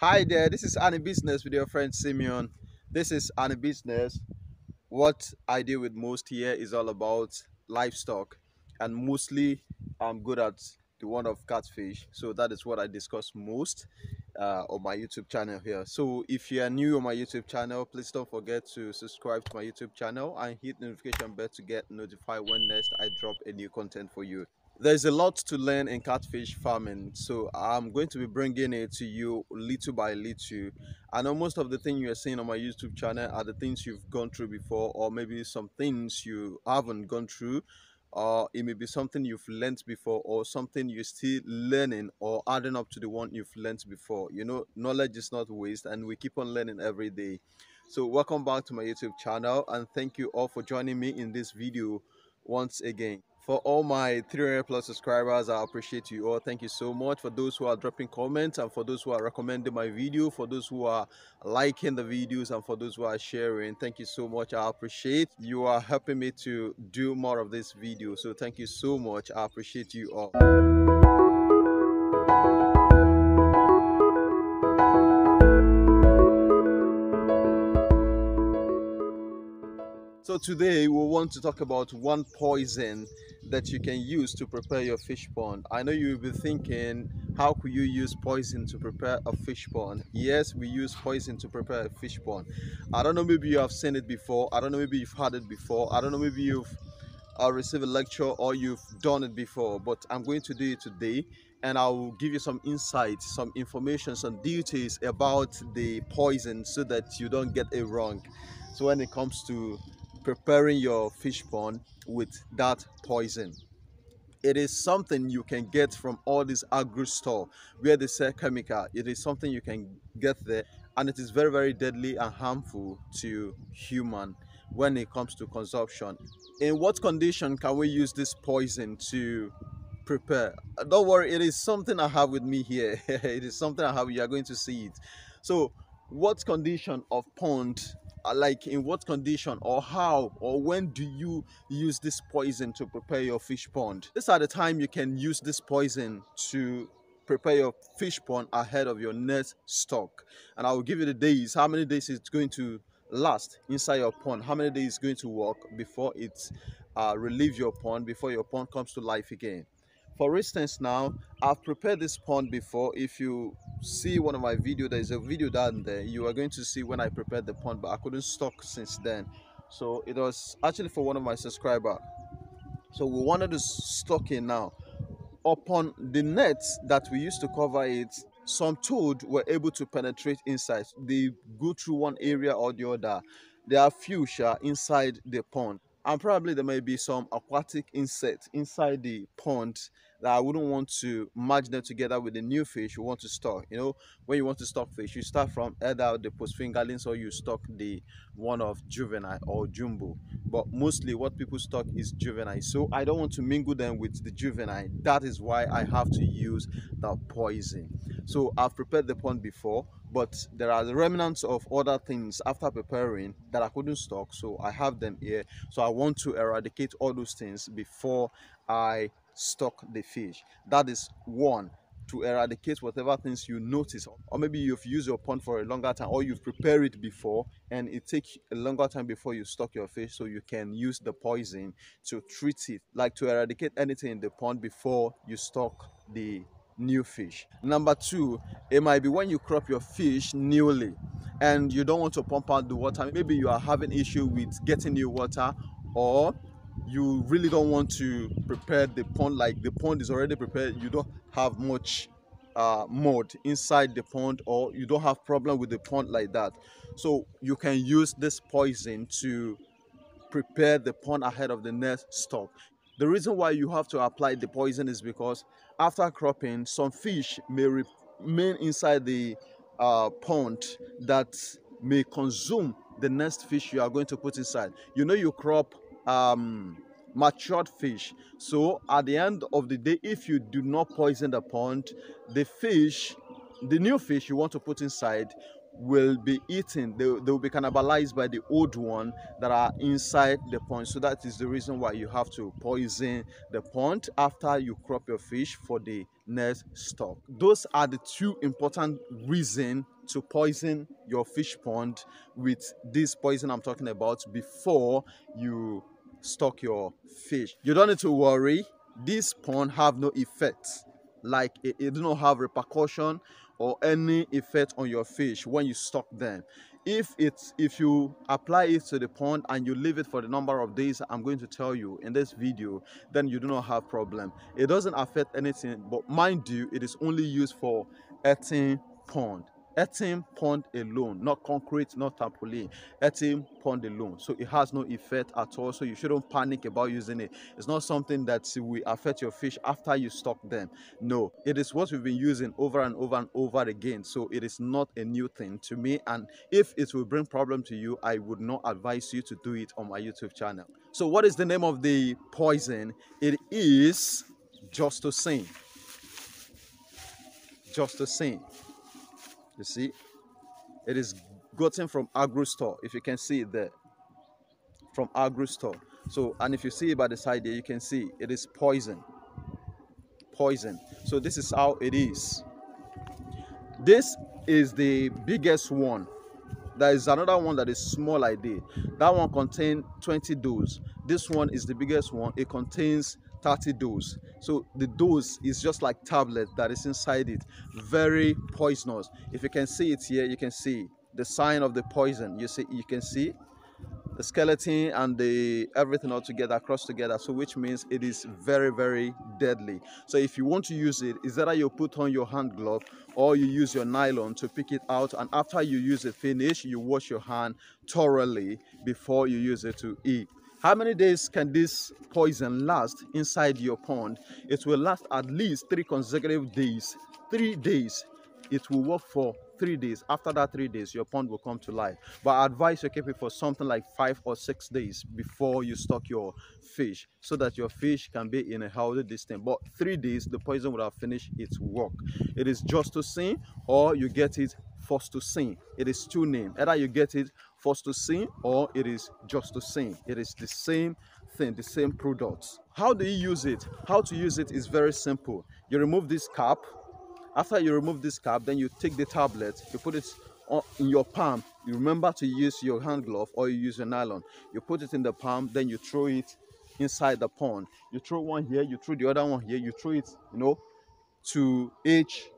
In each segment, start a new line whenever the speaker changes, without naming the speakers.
Hi there, this is AniBusiness with your friend Simeon. This is AniBusiness. What I deal with most here is all about livestock, and mostly I'm good at the one of catfish. So that is what I discuss most on my YouTube channel here. So if you are new on my YouTube channel, please don't forget to subscribe to my YouTube channel and hit the notification bell to get notified when next I drop a new content for you. There's a lot to learn in catfish farming, so I'm going to be bringing it to you little by little. I know most of the things you're seeing on my YouTube channel are the things you've gone through before, or maybe some things you haven't gone through, or it may be something you've learned before, or something you're still learning or adding up to the one you've learned before. You know, knowledge is not waste, and we keep on learning every day. So welcome back to my YouTube channel, and thank you all for joining me in this video once again. For all my 300 plus subscribers, I appreciate you all. Thank you so much. For those who are dropping comments, and for those who are recommending my video, for those who are liking the videos, and for those who are sharing, thank you so much. I appreciate you are helping me to do more of this video. So thank you so much. I appreciate you all. So today we want to talk about one poison that you can use to prepare your fish pond. I know you'll be thinking, how could you use poison to prepare a fish pond? Yes, we use poison to prepare a fish pond. I don't know, maybe you have seen it before. I don't know, maybe you've had it before. I don't know, maybe you've received a lecture or you've done it before, but I'm going to do it today, and I'll give you some insights, some information, some details about the poison so that you don't get it wrong. So when it comes to preparing your fish pond with that poison, it is something you can get from all these agro store where they sell chemical. It is something you can get there, and it is very, very deadly and harmful to human when it comes to consumption. In what condition can we use this poison to prepare? Don't worry, it is something I have with me here. It is something I have. You are going to see it. So what condition of pond, like in what condition or how or when do you use this poison to prepare your fish pond? These are the time you can use this poison to prepare your fish pond ahead of your next stock. And I will give you the days, how many days it's going to last inside your pond, how many days it's going to work before it relieve your pond, before your pond comes to life again. For instance, now I've prepared this pond before. If you see one of my videos, there is a video down there, you are going to see when I prepared the pond, but I couldn't stock since then. So it was actually for one of my subscribers. So we wanted to stock it now. Upon the nets that we used to cover it, some toad were able to penetrate inside. They go through one area or the other. There are few inside the pond, and probably there may be some aquatic insects inside the pond that I wouldn't want to merge them together with the new fish you want to stock. You know, when you want to stock fish, you start from either the post fingerlings or you stock the one of juvenile or jumbo. But mostly what people stock is juvenile, so I don't want to mingle them with the juvenile. That is why I have to use the poison. So I've prepared the pond before, but there are the remnants of other things after preparing that I couldn't stock, so I have them here. So I want to eradicate all those things before I stock the fish. That is one, to eradicate whatever things you notice, or maybe you've used your pond for a longer time, or you've prepared it before and it takes a longer time before you stock your fish, so you can use the poison to treat it, like to eradicate anything in the pond before you stock the new fish. Number two, it might be when you crop your fish newly and you don't want to pump out the water. Maybe you are having issue with getting new water, or you really don't want to prepare the pond, like the pond is already prepared, you don't have much mud inside the pond, or you don't have problem with the pond like that. So you can use this poison to prepare the pond ahead of the next stock. The reason why you have to apply the poison is because after cropping, some fish may remain inside the pond that may consume the next fish you are going to put inside. You know, you crop matured fish, so at the end of the day, if you do not poison the pond, the fish, the new fish you want to put inside, will be eaten. They will be cannibalized by the old one that are inside the pond. So that is the reason why you have to poison the pond after you crop your fish for the next stock. Those are the two important reasons to poison your fish pond with this poison I'm talking about before you stock your fish. You don't need to worry. This pond have no effect. Like it do not have repercussion or any effect on your fish when you stock them. If you apply it to the pond and you leave it for the number of days I'm going to tell you in this video, then you do not have problem. It doesn't affect anything, but mind you, it is only used for earthen pond. Earthen pond alone, not concrete, not tarpaulin. Earthen pond alone. So it has no effect at all. So you shouldn't panic about using it. It's not something that will affect your fish after you stock them. No, it is what we've been using over and over and over again. So it is not a new thing to me. And if it will bring problem to you, I would not advise you to do it on my YouTube channel. So what is the name of the poison? It is Justocin. Justocin. You see, it is gotten from agro store. If you can see it there, from agro store. So, and if you see it by the side there, you can see it is poison. Poison. So this is how it is. This is the biggest one. There is another one that is small like this. That one contains 20 dose. This one is the biggest one. It contains 30 dose. So the dose is just like tablet that is inside it. Very poisonous. If you can see it here, you can see the sign of the poison. You can see the skeleton and the everything all together, crossed together. So which means it is very, very deadly. So if you want to use it, is that you put on your hand glove or you use your nylon to pick it out, and after you use it finish, you wash your hand thoroughly before you use it to eat. How many days can this poison last inside your pond? It will last at least 3 consecutive days. 3 days. It will work for 3 days. After that 3 days, your pond will come to life. But I advise you keep it for something like 5 or 6 days before you stock your fish, so that your fish can be in a healthy distance. But 3 days, the poison will have finished its work. It is Justocin, or you get it Justocin. It is 2 names. Either you get it Justocin or it is Justocin. It is the same thing, the same products. How do you use it? How to use it is very simple. You remove this cap. After you remove this cap, then you take the tablet, you put it in your palm. You remember to use your hand glove or you use your nylon. You put it in the palm, then you throw it inside the pond. You throw one here, you throw the other one here, you throw it, to each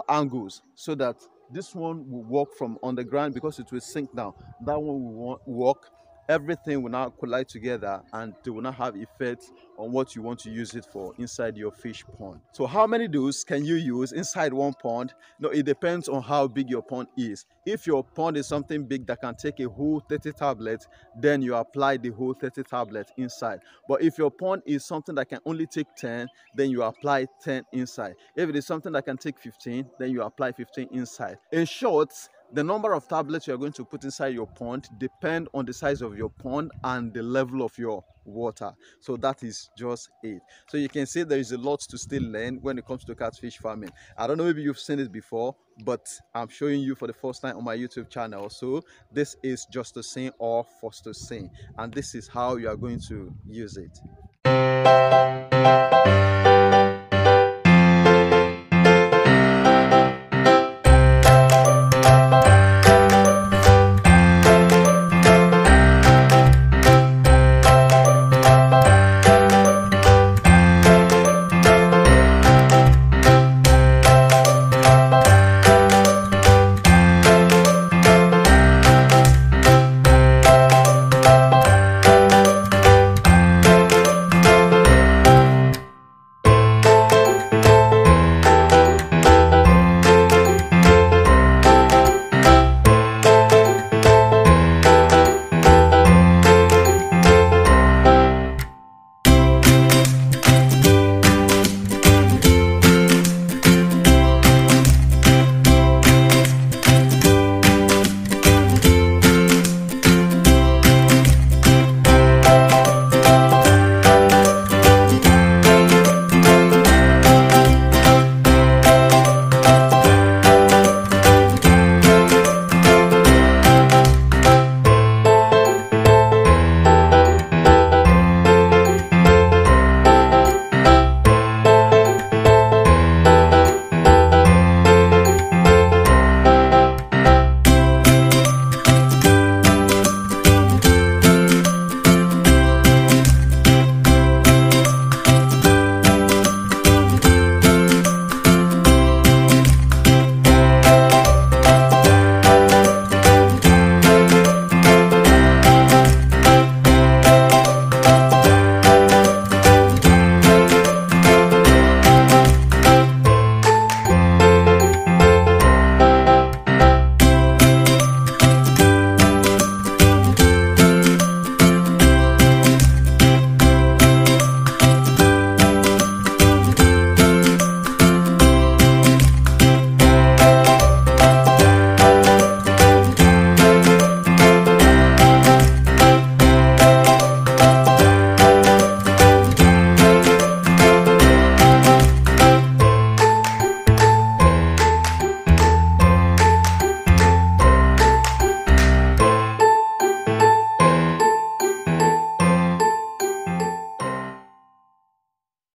angles, so that this one will walk from on the ground because it will sink down. That one will walk. Everything will now collide together and they will not have effect on what you want to use it for inside your fish pond. So how many doses can you use inside one pond? No, it depends on how big your pond is. If your pond is something big that can take a whole 30 tablets, then you apply the whole 30 tablets inside. But if your pond is something that can only take 10, then you apply 10 inside. If it is something that can take 15, then you apply 15 inside. In short, the number of tablets you are going to put inside your pond depend on the size of your pond and the level of your water. So that is just it. So you can see there is a lot to still learn when it comes to catfish farming. I don't know, maybe you've seen it before, but I'm showing you for the first time on my YouTube channel. So this is Justocin or Justocin, and this is how you are going to use it.